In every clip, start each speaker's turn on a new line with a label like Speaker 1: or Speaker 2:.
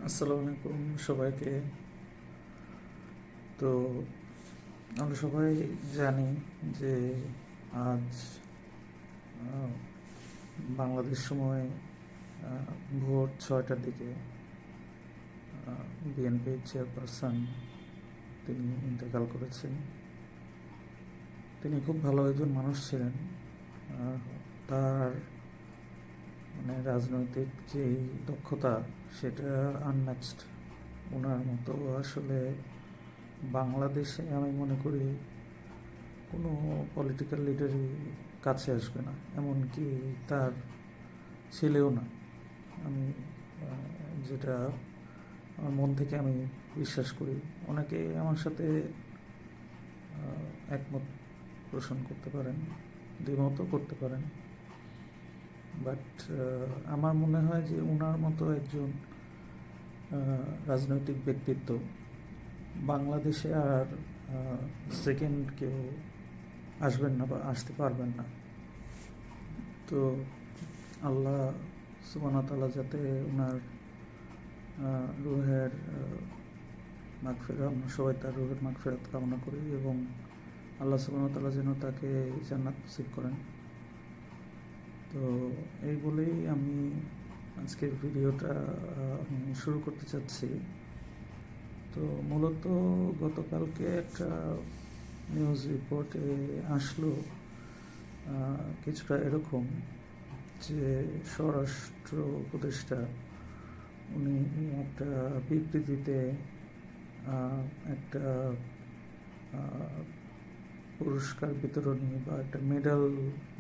Speaker 1: আসসালামু আলাইকুম সবাইকে। তো আমরা সবাই জানি যে আজ আহ, বাংলাদেশ সময় ভোর 6টার দিকে বিএনপির চেয়ারপারসন তিনি ইন্তেকাল করেছেন। তিনি খুব ভালো একজন মানুষ ছিলেন। তার রাজনৈতিক যেই দক্ষতা সেটা আনম্যাচড। ওনার মতো আসলে বাংলাদেশে আমি মনে করি কোনো পলিটিক্যাল লিডারই কাছে আসবে না, এমনকি তার ছেলেও না। আমি যেটা আমার মন থেকে আমি বিশ্বাস করি। অনেকে আমার সাথে একমত পোষণ করতে পারেন, দ্বিমতও করতে পারেন, বাট আমার মনে হয় যে ওনার মতো একজন রাজনৈতিক ব্যক্তিত্ব বাংলাদেশে আর সেকেন্ড কেউ আসবেন না বা আসতে পারবেন না। তো আল্লাহ সুবহানাহু ওয়া তাআলা যাতে ওনার রুহের মাগফিরাত, আমরা সবাই তার রুহের মাগফিরাত কামনা করি এবং আল্লাহ সুবহানাহু ওয়া তাআলা যেন তাকে জান্নাত নসিব করেন। তো এই বলেই আমি আজকের ভিডিওটা আমি শুরু করতে চাচ্ছি। তো মূলত গতকালকে একটা নিউজ রিপোর্টে আসলো কিছুটা এরকম যে স্বরাষ্ট্র উপদেষ্টা উনি একটা বিবৃতিতে একটা পুরস্কার বিতরণী বা একটা মেডেল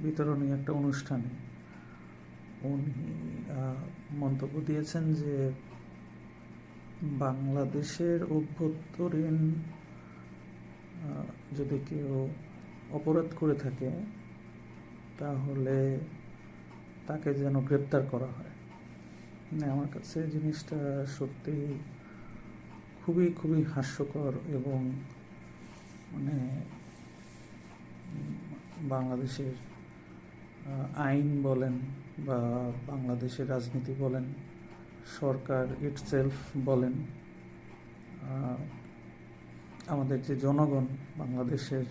Speaker 1: বিতরণী একটা অনুষ্ঠানে উনি মন্তব্য দিয়েছেন যে বাংলাদেশের অভ্যন্তরীণ যদি কেউ অপরাধ করে থাকে তাহলে তাকে যেন গ্রেপ্তার করা হয়। আমার কাছে জিনিসটা সত্যি খুবই খুবই হাস্যকর এবং বাংলাদেশের আইন বলেন বা বাংলাদেশের রাজনীতি বলেন, সরকার ইটসেলফ বলেন, আমাদের যে জনগণ বাংলাদেশের,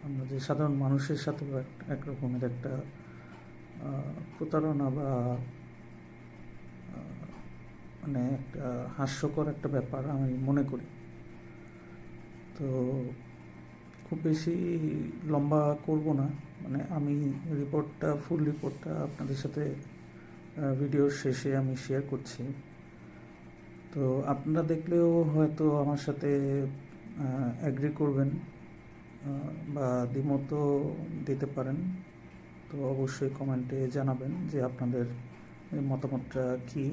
Speaker 1: আমরা যে সাধারণ মানুষের সাথে এক রকমের একটা প্রতারণা বা একটা হাস্যকর একটা ব্যাপার আমি মনে করি। তো খুব বেশি লম্বা করব না, আমি ফুল রিপোর্টটা আপনাদের সাথে ভিডিওর শেষে আমি শেয়ার করছি। তো আপনারা দেখলেও হয়তো আমার সাথে অ্যাগ্রি করবেন বা দ্বিমতও দিতে পারেন। তো অবশ্যই কমেন্টে জানাবেন যে আপনাদের মতামতটা কী।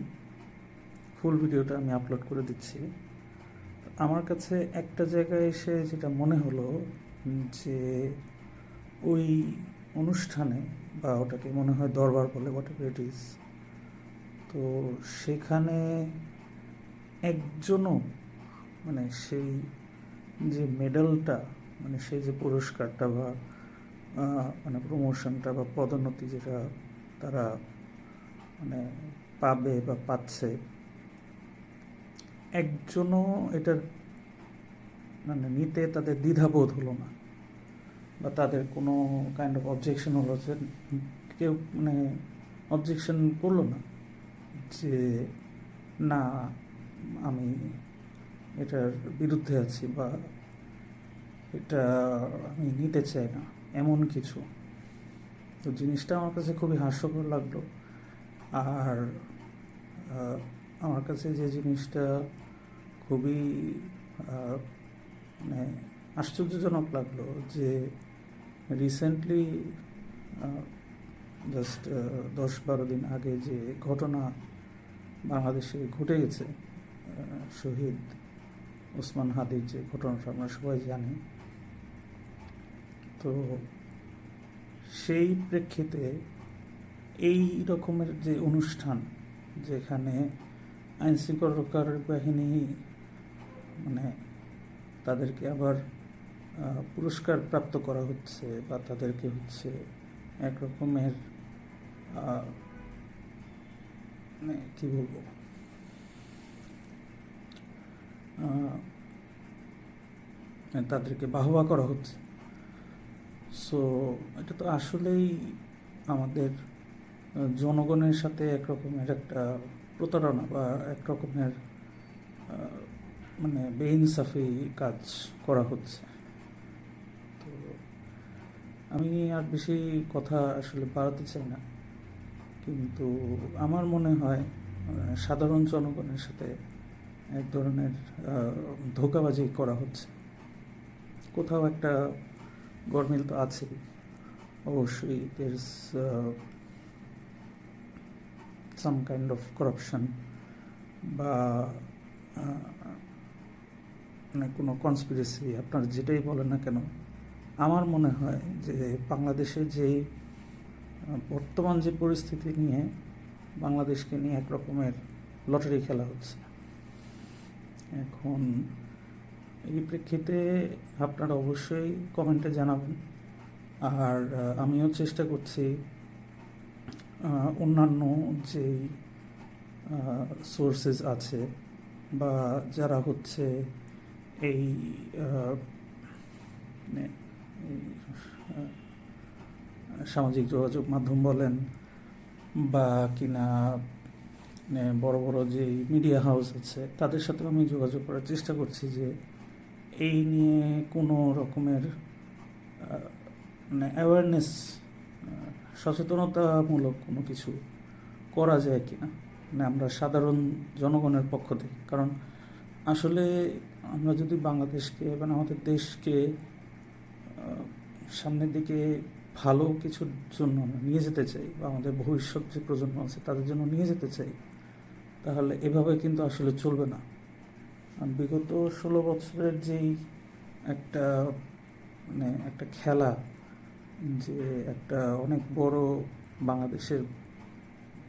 Speaker 1: ফুল ভিডিওটা আমি আপলোড করে দিচ্ছি। আমার কাছে একটা জায়গায় এসে যেটা মনে হলো যে ওই অনুষ্ঠানে, বা ওটাকে মনে হয় দরবার বলে, হোয়াট এভার ইট ইজ, তো সেখানে একজনও সেই যে মেডেলটা, সেই যে পুরস্কারটা বা প্রমোশনটা বা পদোন্নতি যেটা তারা পাবে বা পাচ্ছে, একজনও এটার নিতে তাদের দ্বিধাবোধ হলো না বা তাদের কোনো কাইন্ড অফ অবজেকশন হলো যে কেউ অবজেকশন করলো না যে না আমি এটার বিরুদ্ধে আছি বা এটা আমি নিতে চাই না, এমন কিছু। তো জিনিসটা আমার কাছে খুবই হাস্যকর লাগলো। আর আমার কাছে যে জিনিসটা খুবই আশ্চর্যজনক লাগলো যে রিসেন্টলি জাস্ট 10-12 দিন আগে যে ঘটনা বাংলাদেশে ঘটে গেছে, শহীদ ওসমান হাদির যে ঘটনাটা আমরা সবাই জানি। তো সেই প্রেক্ষিতে এই রকমের যে অনুষ্ঠান, যেখানে আইনশৃঙ্খলা বাহিনী তাদেরকে আবার পুরস্কার প্রাপ্ত করা হচ্ছে বা তাদেরকে এক রকমের কি বলবো, তাদেরকে বাহবা করা হচ্ছে। সো এটা তো আসলেই আমাদের জনগণের সাথে একরকমের একটা প্রতারণা বা একরকমের মানে বেইনসাফি কাজ করা হচ্ছে। তো আমি আর বেশি কথা আসলে বাড়াতে চাই না, কিন্তু আমার মনে হয় সাধারণ জনগণের সাথে এক ধরনের ধোঁকাবাজি করা হচ্ছে। কোথাও একটা গরমিল তো আছে, অবশ্যই there is some kind of corruption বা মানে কোনো কনস্পিরেসি, আপনার যেটাই বলেন না কেন। আমার মনে হয় যে বাংলাদেশে যে বর্তমান যে পরিস্থিতি নিয়ে বাংলাদেশকে নিয়ে এক রকমের লটারি খেলা হচ্ছে। এখন এই প্রেক্ষিতে আপনারা অবশ্যই কমেন্টে জানাবেন, আর আমিও চেষ্টা করছি অন্যান্য যেই সোর্সেস আছে বা যারা হচ্ছে এই মানে এই, সামাজিক যোগাযোগ মাধ্যম বলেন বা কিনা বড় বড় যে মিডিয়া হাউস আছে তাদের সাথে আমি যোগাযোগ করার চেষ্টা করছি যে এই নিয়ে কোনো রকমের মানে অ্যাওয়ারনেস, সচেতনতামূলক কোনো কিছু করা যায় কিনা, মানে আমরা সাধারণ জনগণের পক্ষ থেকে। কারণ আসলে আমরা যদি বাংলাদেশকে মানে আমাদের দেশকে সামনের দিকে ভালো কিছুর জন্য আমরা নিয়ে যেতে চাই বা আমাদের ভবিষ্যৎ যে প্রজন্ম আছে তাদের জন্য নিয়ে যেতে চাই, তাহলে এভাবে কিন্তু আসলে চলবে না। বিগত 16 বছরের যেই একটা মানে একটা খেলা, যে একটা অনেক বড় বাংলাদেশের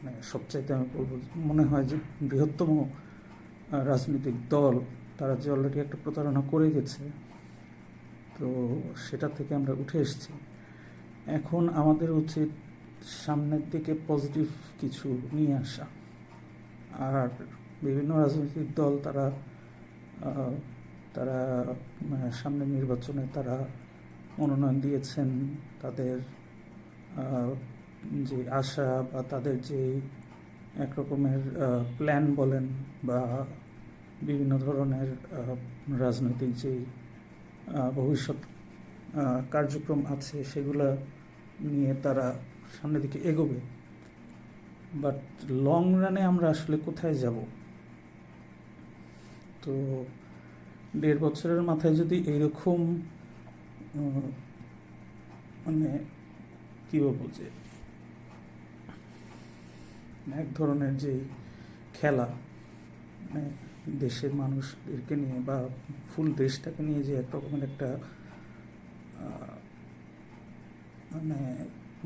Speaker 1: মানে সবচাইতে আমি বলবো মনে হয় যে বৃহত্তম রাজনৈতিক দল, তারা যে অলরেডি একটা প্রতারণা করে গেছে, তো সেটা থেকে আমরা উঠে এসেছি। এখন আমাদের উচিত সামনের দিকে পজিটিভ কিছু নিয়ে আসা। আর বিভিন্ন রাজনৈতিক দল তারা তারা সামনের নির্বাচনে তারা মনোনয়ন দিয়েছেন, তাদের যে আশা বা তাদের যে একরকমের প্ল্যান বলেন বা বিভিন্ন ধরনের রাজনৈতিক যে ভবিষ্যৎ কার্যক্রম আছে সেগুলো নিয়ে তারা সামনের দিকে এগোবে। বাট লং রানে আমরা আসলে কোথায় যাব? তো 1.5 বছরের মাথায় যদি এইরকম মানে কী বলবো যে এক ধরনের যে খেলা, মানে দেশের মানুষদেরকে নিয়ে বা ফুল দেশটাকে নিয়ে যে এক রকমের একটা মানে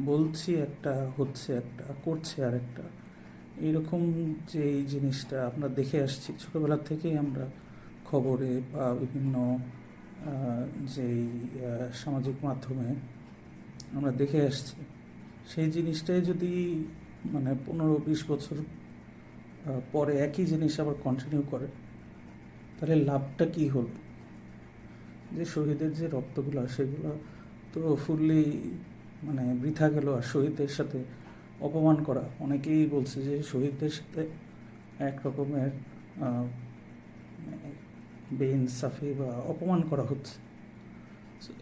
Speaker 1: বলছি একটা হচ্ছে একটা করছে আর একটা, এইরকম যে এই জিনিসটা আমরা দেখে আসছি ছোটোবেলা থেকেই। আমরা খবরে বা বিভিন্ন যেই সামাজিক মাধ্যমে আমরা দেখে আসছি, সেই জিনিসটাই যদি মানে 15-20 বছর পরে একই জিনিস আবার কন্টিনিউ করে, তাহলে লাভটা কী হলো? যে শহীদের যে রক্তগুলো সেগুলো তো ফুললি মানে বৃথা গেল। আর শহীদদের সাথে অপমান করা, অনেকেই বলছে যে শহীদদের সাথে এক রকমের বেইনসাফি বা অপমান করা হচ্ছে।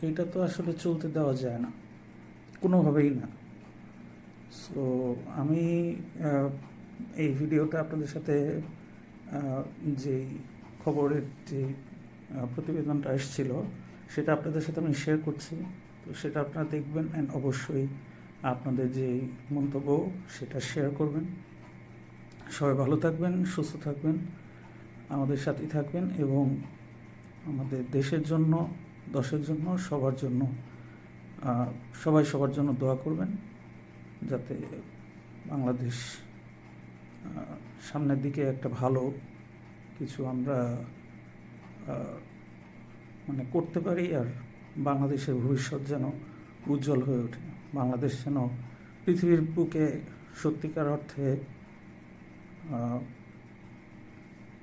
Speaker 1: এইটা তো আসলে চলতে দেওয়া যায় না, কোনোভাবেই না। সো আমি এই ভিডিওটা আপনাদের সাথে যেই খবরের যে প্রতিবেদনটা এসেছিল সেটা আপনাদের সাথে আমি শেয়ার করছি। তো সেটা আপনারা দেখবেন অ্যান্ড অবশ্যই আপনাদের যে মন্তব্য সেটা শেয়ার করবেন। সবাই ভালো থাকবেন, সুস্থ থাকবেন, আমাদের সাথেই থাকবেন এবং আমাদের দেশের জন্য, দশের জন্য, সবার জন্য সবাই সবার জন্য দোয়া করবেন, যাতে বাংলাদেশ সামনের দিকে একটা ভালো কিছু আমরা মানে করতে পারি, আর বাংলাদেশের ভবিষ্যৎ যেন উজ্জ্বল হয়ে ওঠে। বাংলাদেশ যেন পৃথিবীর বুকে সত্যিকার অর্থে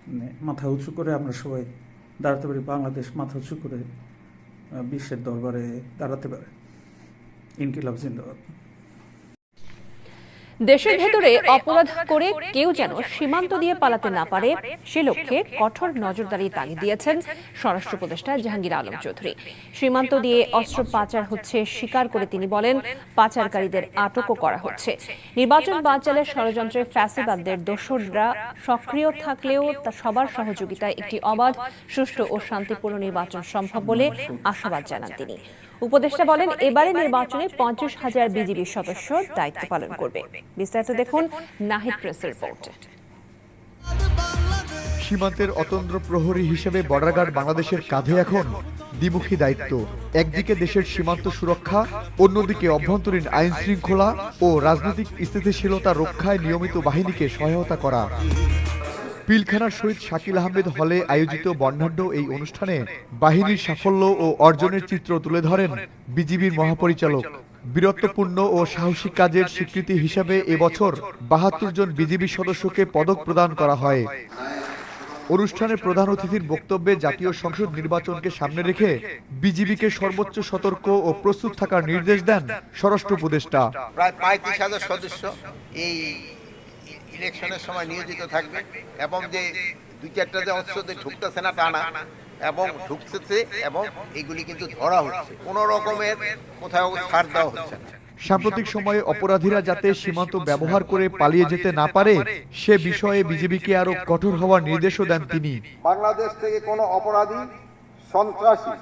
Speaker 1: মানে মাথা উঁচু করে আমরা সবাই দাঁড়াতে পারি, বাংলাদেশ মাথা উঁচু করে বিশ্বের দরবারে দাঁড়াতে পারে। ইনকিলাব জিন্দাবাদ।
Speaker 2: দেশের ভেতরে অপরাধ করে কেউ যেন সীমান্ত দিয়ে পালাতে না পারে সে লক্ষ্যে কঠোর নজরদারি তাগিদ দিয়েছেন স্বরাষ্ট্র উপদেষ্টা জাহাঙ্গীর আলম চৌধুরী। সীমান্ত দিয়ে অস্ত্র পাচার হচ্ছে স্বীকার করে তিনি বলেন, পাচারকারীদের আটকও করা হচ্ছে। নির্বাচন বানচালের ষড়যন্ত্রে ফ্যাসিবাদদের দোসররা সক্রিয় থাকলেও তা সবার সহযোগিতায় একটি অবাধ, সুষ্ঠু ও শান্তিপূর্ণ নির্বাচন সম্ভব বলে আশাবাদ জানান তিনি। উপদেষ্টা বলেন, এবারে নির্বাচনে 50,000 বিজিবি সদস্য দায়িত্ব পালন করবে। বিস্তারিত দেখুন নাহিদ প্রেসের রিপোর্টে।
Speaker 3: সীমান্তের অতন্দ্র প্রহরী হিসেবে বর্ডার গার্ড বাংলাদেশের কাঁধে এখন দ্বিমুখী দায়িত্ব। একদিকে দেশের সীমান্ত সুরক্ষা, অন্যদিকে অভ্যন্তরীণ আইন শৃঙ্খলা ও রাজনৈতিক স্থিতিশীলতা রক্ষায় নিয়মিত বাহিনীকে সহায়তা করা। পিলখানার শহীদ শাকিল আহমেদ হলে আয়োজিত বর্ণাঢ্য এই অনুষ্ঠানে বাহিনীর সাফল্য ও অর্জনের চিত্র তুলে ধরেন বিজিবির মহাপরিচালক। বীরত্বপূর্ণ ও সাহসী কাজের স্বীকৃতি হিসেবে এবছর 72 জন বিজিবি সদস্যকে পদক প্রদান করা হয়। অনুষ্ঠানে প্রধান অতিথির বক্তব্যে জাতীয় সংসদ নির্বাচনকে সামনে রেখে বিজিবিকে সর্বোচ্চ সতর্ক ও প্রস্তুত থাকার নির্দেশ দেন স্বরাষ্ট্র উপদেষ্টা।
Speaker 4: প্রায় 35,000 সদস্য এই ইলেকশনের সময় নিয়োজিত থাকবে এবং যে 2-4টা যে অস্ত্র ঢুকতেছে না তা না, এবং ঢুকতেছে এবং এগুলি কিন্তু ধরা হচ্ছে, কোনো রকমের কোথাও ছাড় দেওয়া হচ্ছে না।
Speaker 3: সাম্প্রতিক সময়ে অপরাধীরা যাতে সীমান্ত ব্যবহার করে পালিয়ে যেতে না পারে সে বিষয়ে বিজিবিকে আরো কঠোর হওয়ার নির্দেশও দেন তিনি।
Speaker 5: বাংলাদেশ থেকে কোনো অপরাধী, সন্ত্রাসী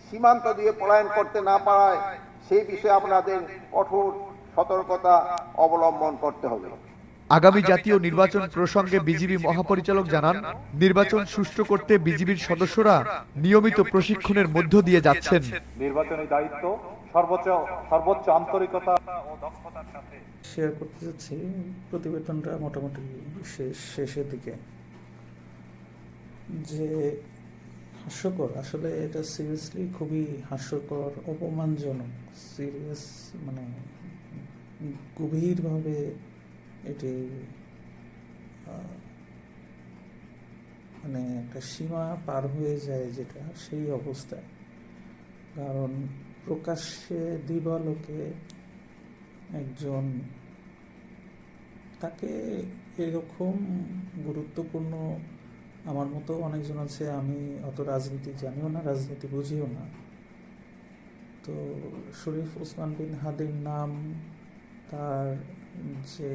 Speaker 5: সীমান্ত দিয়ে পলায়ন করতে না পারায় সেই বিষয়ে আপনাদের কঠোর সতর্কতা অবলম্বন করতে হবে।
Speaker 3: আগামী জাতীয় নির্বাচন প্রসঙ্গে বিজিবি মহাপরিচালক জানান, নির্বাচন সুষ্ঠু করতে বিজিবির সদস্যরা নিয়মিত প্রশিক্ষণের মধ্য দিয়ে যাচ্ছেন।
Speaker 6: নির্বাচনী দায়িত্ব সর্বোচ্চ আন্তরিকতা ও দক্ষতার সাথে
Speaker 1: শেয়ার করতে যাচ্ছি। প্রতিবেদনটা মোটামুটি শেষের দিকে, যে হাস্যকর, আসলে এটা সিরিয়াসলি খুবই হাস্যকর, অপমানজনক, সিরিয়াস, মানে গভীরভাবে এটি মানে একটা সীমা পার হয়ে যায় যেটা, সেই অবস্থায়। কারণ প্রকাশ্যে দিবালোকে একজন, তাকে এরকম গুরুত্বপূর্ণ, আমার মতো অনেকজন আছে, আমি অত রাজনীতি জানিও না, রাজনীতি বুঝিও না, তো শরীফ ওসমান বিন হাদির নাম, তার যে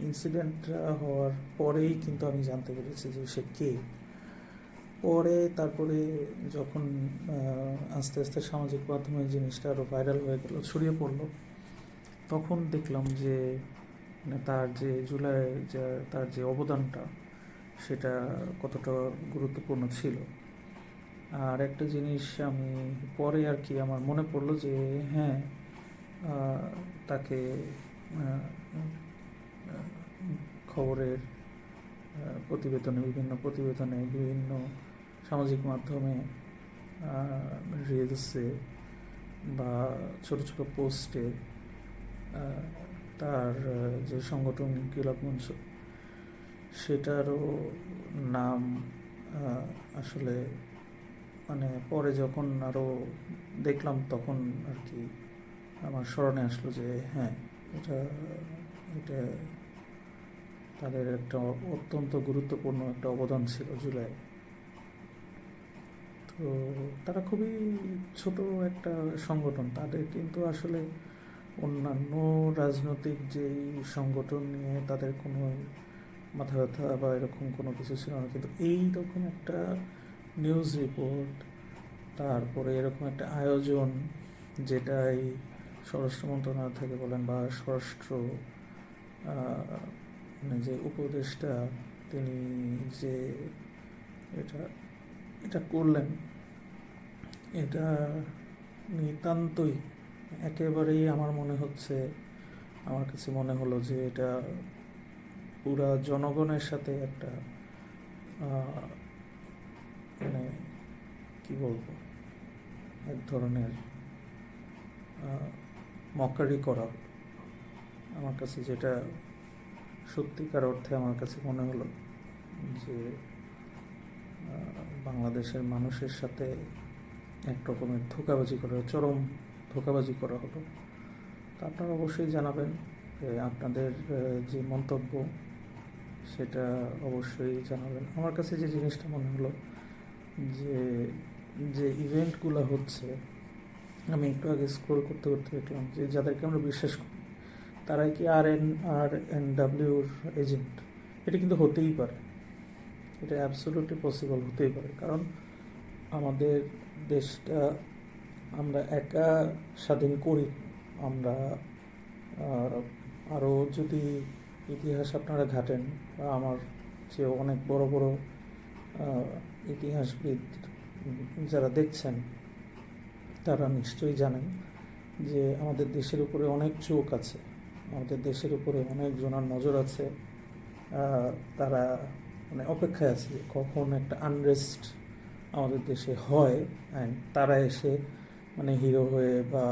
Speaker 1: ইনসিডেন্টটা হওয়ার পরেই কিন্তু আমি জানতে পেরেছি যে সে কে। পরে তারপরে যখন আস্তে আস্তে সামাজিক মাধ্যমে জিনিসটা আরও ভাইরাল হয়ে গেল, ছড়িয়ে পড়লো, তখন দেখলাম যে মানে তার যে জুলাই, তার যে অবদানটা সেটা কতটা গুরুত্বপূর্ণ ছিল। আর একটা জিনিস আমি পরে আর কি আমার মনে পড়লো যে হ্যাঁ, তাকে খবরের বিভিন্ন প্রতিবেদনে, বিভিন্ন সামাজিক মাধ্যমে, রিলসে বা ছোট ছোট পোস্টে তার যে সংগঠন ইনকিলাব মঞ্চ, সেটারও নাম আসলে মানে পরে যখন আরও দেখলাম তখন আর কি আমার স্মরণে আসলো যে হ্যাঁ, এটা তাদের একটা অত্যন্ত গুরুত্বপূর্ণ একটা অবদান ছিল জুলাই। তো তারা খুবই ছোট একটা সংগঠন, তাদের কিন্তু আসলে অন্যান্য রাজনৈতিক যেই সংগঠন নিয়ে তাদের কোনো মাথা ব্যথা বা এরকম কোনো কিছু ছিল না, কিন্তু এইরকম একটা নিউজ রিপোর্ট, তারপরে এরকম একটা আয়োজন, যেটাই স্বরাষ্ট্র মন্ত্রণালয় থেকে বলেন বা স্বরাষ্ট্র মানে যে উপদেষ্টা তিনি যে এটা করলেন, এটা নিতান্তই একেবারেই আমার কাছে মনে হলো যে এটা পুরা জনগণের সাথে একটা মানে কি বলবো, এক ধরনের মক্কারি করা আমার কাছে, যেটা সত্যিকার অর্থে আমার কাছে মনে হলো যে বাংলাদেশের মানুষের সাথে এক রকমের ধোঁকাবাজি করা, চরম ধোঁকাবাজি করা হলো। তা আপনারা অবশ্যই জানাবেন যে আপনাদের যে মন্তব্য সেটা অবশ্যই জানাবেন। আমার কাছে যে জিনিসটা মনে হলো যে যে ইভেন্টগুলো হচ্ছে, আমি একটু আগে স্ক্রল করতে করতে দেখলাম যে যাদেরকে আমরা বিশ্বাস করি তারাই কি RNWর এজেন্ট। এটা কিন্তু হতেই পারে, এটা অ্যাবসলিউটলি পসিবল হতেই পারে, কারণ আমাদের দেশটা আমরা একা স্বাধীন করি। আমরা আরও যদি ইতিহাস আপনারা ঘাটেন, বা আমার চেয়ে অনেক বড় বড় ইতিহাসবিদ যারা দেখছেন তারা নিশ্চয়ই জানেন যে আমাদের দেশের উপরে অনেক চোখ আছে, আমাদের দেশের উপরে অনেক জনের নজর আছে। তারা মানে অপেক্ষায় আছে যে কখন একটা আনরেস্ট আমাদের দেশে হয় অ্যান্ড তারা এসে মানে হিরো হয়ে বা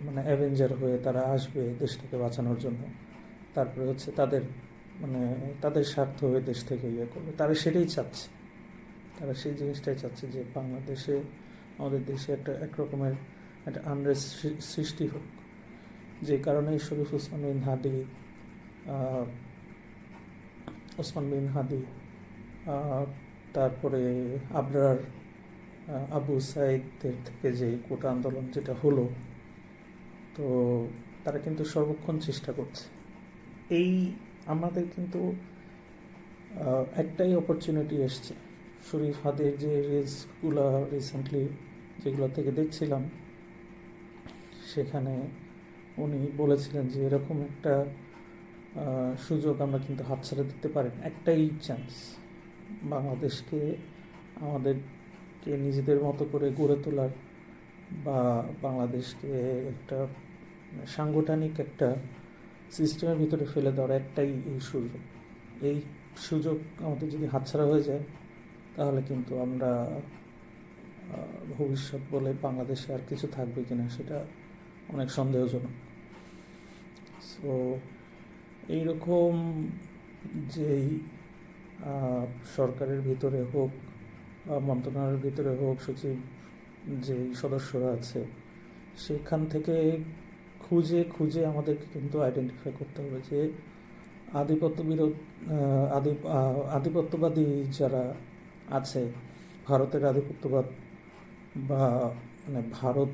Speaker 1: মানে অ্যাভেঞ্জার হয়ে তারা আসবে দেশটাকে বাঁচানোর জন্য। তারপরে হচ্ছে তাদের মানে তাদের স্বার্থ হয়ে দেশ থেকে ইয়ে করবে, তারা সেটাই চাচ্ছে, তারা সেই জিনিসটাই চাচ্ছে যে বাংলাদেশে আমাদের দেশে একটা একরকমের একটা আনরেস্ট সৃষ্টি হোক। যে কারণে শরীফ ওসমান বিন হাদি তারপরে আবরার, আবু সাইদের থেকে যে কোটা আন্দোলন যেটা হলো, তো তারা কিন্তু সর্বক্ষণ চেষ্টা করছে। এই আমাদের কিন্তু একটাই অপরচুনিটি এসছে। শরীফ হাদির যে রিলসগুলো রিসেন্টলি যেগুলো থেকে দেখছিলাম, সেখানে উনি বলেছিলেন যে এরকম একটা সুযোগ আমরা কিন্তু হাতছাড়া দিতে পারি না। একটাই চান্স, বাংলাদেশকে আমাদেরকে নিজেদের মতো করে গড়ে তোলার, বা বাংলাদেশকে একটা সাংগঠনিক একটা সিস্টেমের ভিতরে ফেলে দেওয়ার একটাই এই সুযোগ। এই সুযোগ আমাদের যদি হাতছাড়া হয়ে যায় তাহলে কিন্তু আমরা ভবিষ্যৎ বলে বাংলাদেশে আর কিছু থাকবে কিনা সেটা অনেক সন্দেহজনক। সো এইরকম যেই সরকারের ভিতরে হোক, মন্ত্রণালয়ের ভিতরে হোক, সচিব যেই সদস্যরা আছে সেখান থেকে খুঁজে খুঁজে আমাদেরকে কিন্তু আইডেন্টিফাই করতে হবে যে আধিপত্যবাদী যারা আছে, ভারতের আধিপত্যবাদ, বা মানে ভারত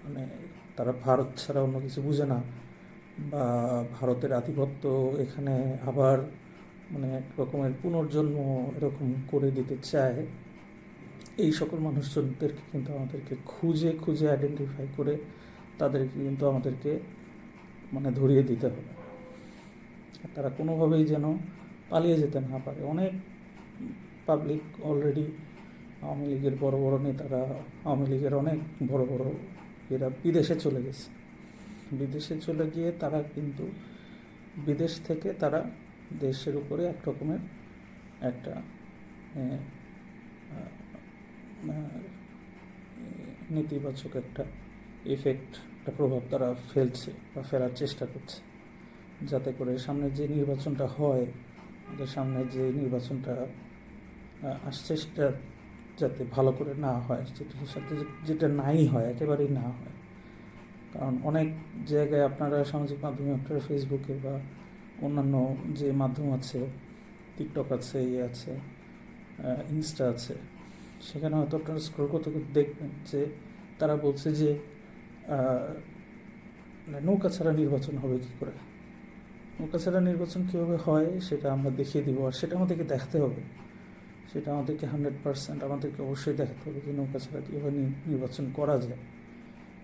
Speaker 1: মানে তারা ভারত ছাড়া অন্য কিছু বুঝে না, বা ভারতের আধিপত্য এখানে আবার মানে এক রকমের পুনর্জন্ম এরকম করে দিতে চায়। এই সকল মানুষজনদেরকে কিন্তু আমাদেরকে খুঁজে খুঁজে আইডেন্টিফাই করে তাদেরকে কিন্তু আমাদেরকে মানে ধরিয়ে দিতে হবে। তারা কোনোভাবেই যেন পালিয়ে যেতে না পারে। অনেক পাবলিক অলরেডি আওয়ামী লীগের বড় বড় নেতারা, আওয়ামী লীগের অনেক বড় বড় এরা বিদেশে চলে গেছে। বিদেশে চলে গিয়ে তারা কিন্তু বিদেশ থেকে তারা দেশের উপরে এক রকমের একটা নেতিবাচক একটা ইফেক্ট, একটা প্রভাব তারা ফেলছে বা ফেলার চেষ্টা করছে, যাতে করে সামনে যে নির্বাচনটা হয়, আমাদের সামনে যে নির্বাচনটা আসছে সেটা যাতে ভালো করে না হয়, সেটার সাথে যেটা নাই হয়, একেবারেই না হয়। কারণ অনেক জায়গায় আপনারা সামাজিক মাধ্যমে, আপনারা ফেসবুকে বা অন্যান্য যে মাধ্যম আছে, টিকটক আছে, আছে ইনস্টা আছে, সেখানে হয়তো আপনারা স্ক্রল করতে করতে দেখবেন যে তারা বলছে যে নৌকা ছাড়া নির্বাচন হবে কী করে। নৌকা ছাড়া নির্বাচন কীভাবে হয় সেটা আমরা দেখিয়ে দিব, আর সেটা আমাদেরকে দেখতে হবে, সেটা আমাদেরকে 100% আমাদেরকে অবশ্যই দেখাতে হবে যে নৌকা ছাড়া কীভাবে নির্বাচন করা যায়।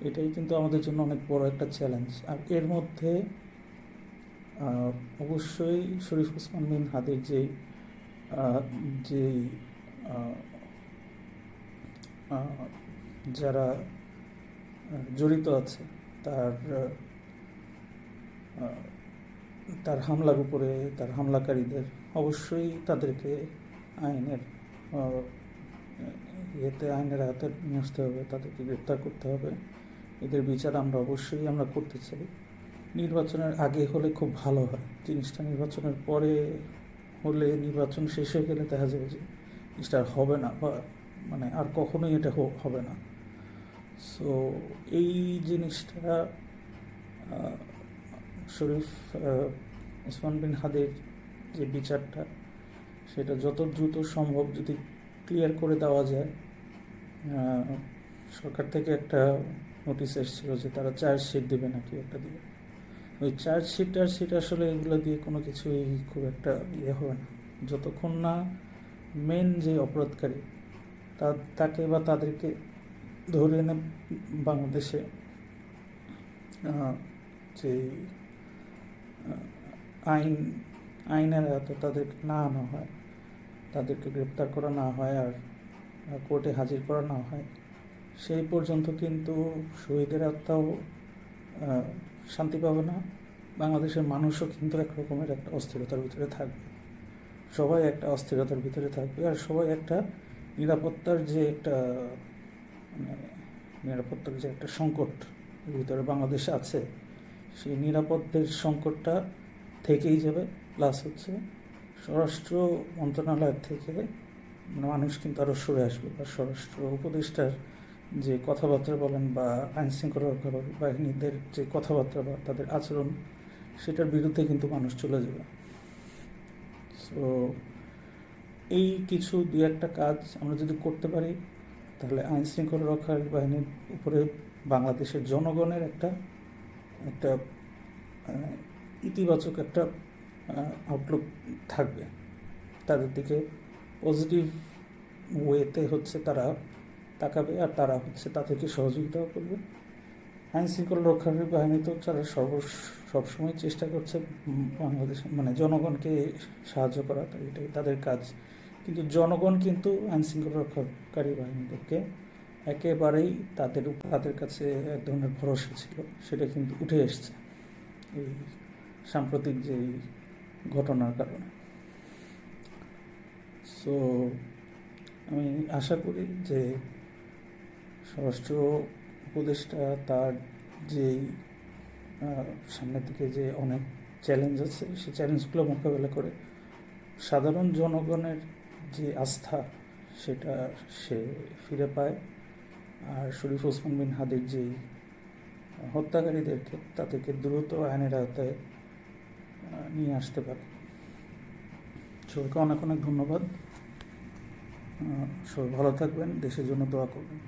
Speaker 1: এটাই কিন্তু আমাদের জন্য অনেক বড় একটা চ্যালেঞ্জ। আর এর মধ্যে অবশ্যই শরীফ ওসমান বিন হাদির যেই যারা জড়িত আছে তার হামলার উপরে, তার হামলাকারীদের অবশ্যই তাদেরকে আইনের আইনের আওতায় নিয়ে আসতে হবে, তাদেরকে গ্রেপ্তার করতে হবে। এদের বিচার আমরা অবশ্যই করতে চাই। নির্বাচনের আগে হলে খুব ভালো হয় জিনিসটা, নির্বাচনের পরে হলে, নির্বাচন শেষ হয়ে গেলে দেখা যাবে যে জিনিসটা আর হবে না, বা মানে আর কখনোই এটা হবে না। সো এই জিনিসটা শরীফ ওসমান বিন হাদির যে বিচারটা, সেটা যত দ্রুত সম্ভব যদি ক্লিয়ার করে দেওয়া যায়। সরকার থেকে একটা নোটিশ এসেছিল যে তারা চার্জশিট দেবে নাকি একটা দিবে। ওই চার্জশিট আসলে এগুলো দিয়ে কোনো কিছুই খুব একটা হবে না, যতক্ষণ না মেন যে অপরাধকারী তাকে বা তাদেরকে ধরে এনে বাংলাদেশে যে আইনের আয়ত্তে তাদেরকে না আনা হয়, তাদেরকে গ্রেপ্তার করা না হয়, আর কোর্টে হাজির করা না হয়, সেই পর্যন্ত কিন্তু শহীদের আত্মাও শান্তি পাবে না। বাংলাদেশের মানুষও কিন্তু একরকমের একটা অস্থিরতার ভিতরে থাকবে, সবাই একটা অস্থিরতার ভিতরে থাকবে, আর সবাই একটা নিরাপত্তার যে একটা নিরাপত্তার যে একটা সংকট ভিতরে বাংলাদেশে আছে, সেই নিরাপত্তার সংকটটা থেকেই যাবে। প্লাস হচ্ছে স্বরাষ্ট্র মন্ত্রণালয় থেকে মানুষ কিন্তু আরও সরে আসবে, বা স্বরাষ্ট্র উপদেষ্টার যে কথাবার্তা বলেন বা আইন শৃঙ্খলা বাহিনীদের যে কথাবার্তা বা তাদের আচরণ, সেটার বিরুদ্ধে কিন্তু মানুষ চলে যাবে। সো এই কিছু দুই একটা কাজ আমরা যদি করতে পারি, তাহলে আইন শৃঙ্খলা রক্ষার বাহিনীর উপরে বাংলাদেশের জনগণের একটা ইতিবাচক একটা আউটলুক থাকবে, তাদের দিকে পজিটিভ ওয়েতে হচ্ছে তারা তাকাবে, আর তারা হচ্ছে তাদেরকে সহযোগিতাও করবে। আইন শৃঙ্খলা রক্ষার বাহিনী তো তারা সবসময় চেষ্টা করছে বাংলাদেশ মানে জনগণকে সাহায্য করা, এটাই তাদের কাজ। কিন্তু জনগণ কিন্তু আইন শৃঙ্খলা রক্ষাকারী বাহিনীদেরকে একেবারেই তাদের কাছে এক ধরনের ভরসা ছিল, সেটা কিন্তু উঠে এসছে এই সাম্প্রতিক যে ঘটনার কারণে। সো আমি আশা করি যে স্বরাষ্ট্র উপদেষ্টা তার যেই সামনের দিকে যে অনেক চ্যালেঞ্জ আছে, সেই চ্যালেঞ্জগুলো মোকাবেলা করে সাধারণ জনগণের যে আস্থা সেটা সে ফিরে পায়, আর শরীফ ওসমান বিন হাদির যেই হত্যাকারীদেরকে তাদেরকে দ্রুত আইনের আওতায় নিয়ে আসতে পারে। সবাইকে অনেক অনেক ধন্যবাদ। সবাই ভালো থাকবেন, দেশের জন্য দোয়া করবেন।